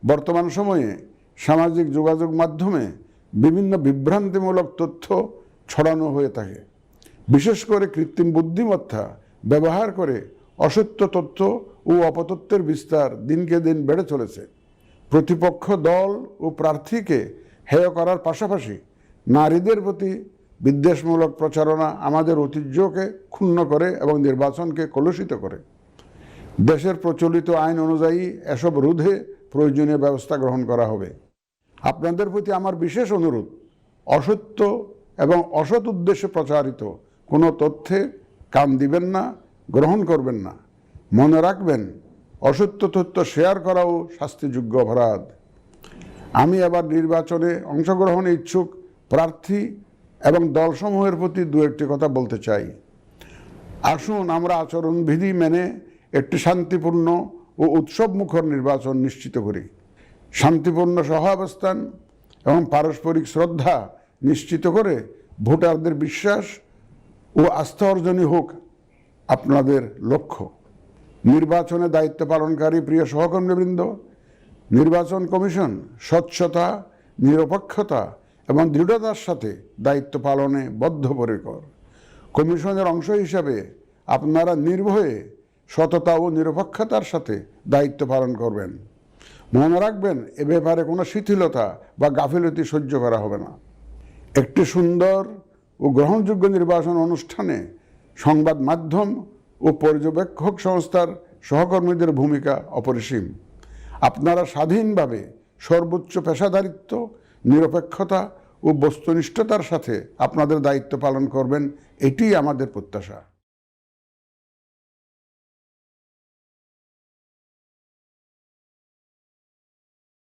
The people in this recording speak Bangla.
বর্তমান সময়ে সামাজিক যোগাযোগ মাধ্যমে বিভিন্ন বিভ্রান্তিমূলক তথ্য ছড়ানো হয়ে থাকে। বিশেষ করে কৃত্রিম বুদ্ধিমত্তা ব্যবহার করে অসত্য তথ্য ও অপতথ্যের বিস্তার দিনকে দিন বেড়ে চলেছে। প্রতিপক্ষ দল ও প্রার্থীকে হেয় করার পাশাপাশি নারীদের প্রতি বিদ্বেষমূলক প্রচারণা আমাদের ঐতিহ্যকে ক্ষুণ্ণ করে এবং নির্বাচনকে কলুষিত করে। দেশের প্রচলিত আইন অনুযায়ী এসব রোধে প্রয়োজনীয় ব্যবস্থা গ্রহণ করা হবে। আপনাদের প্রতি আমার বিশেষ অনুরোধ, অসত্য এবং অসৎ উদ্দেশ্যে প্রচারিত কোনো তথ্যে কান দিবেন না, গ্রহণ করবেন না। মনে রাখবেন, অসত্য তথ্য শেয়ার করাও শাস্তিযোগ্য অপরাধ। আমি এবার নির্বাচনে অংশগ্রহণে ইচ্ছুক প্রার্থী এবং দলসমূহের প্রতি দু একটি কথা বলতে চাই। আসুন আমরা আচরণবিধি মেনে একটি শান্তিপূর্ণ ও উৎসবমুখর নির্বাচন নিশ্চিত করি। শান্তিপূর্ণ সহাবস্থান এবং পারস্পরিক শ্রদ্ধা নিশ্চিত করে ভোটারদের বিশ্বাস ও আস্থা অর্জনই হোক আপনাদের লক্ষ্য। নির্বাচনে দায়িত্ব পালনকারী প্রিয় সহকর্মীবৃন্দ, নির্বাচন কমিশন স্বচ্ছতা, নিরপেক্ষতা এবং দৃঢ়তার সাথে দায়িত্ব পালনে বদ্ধপরিকর। কমিশনের অংশ হিসাবে আপনারা নির্ভয়ে সততা ও নিরপেক্ষতার সাথে দায়িত্ব পালন করবেন। মনে রাখবেন, এ ব্যাপারে কোনো শিথিলতা বা গাফিলতি সহ্য করা হবে না। একটি সুন্দর ও গ্রহণযোগ্য নির্বাচন অনুষ্ঠানে সংবাদ মাধ্যম ও পর্যবেক্ষক সংস্থার সহকর্মীদের ভূমিকা অপরিসীম। আপনারা স্বাধীনভাবে সর্বোচ্চ পেশাদারিত্ব, নিরপেক্ষতা ও বস্তুনিষ্ঠতার সাথে আপনাদের দায়িত্ব পালন করবেন, এটিই আমাদের প্রত্যাশা।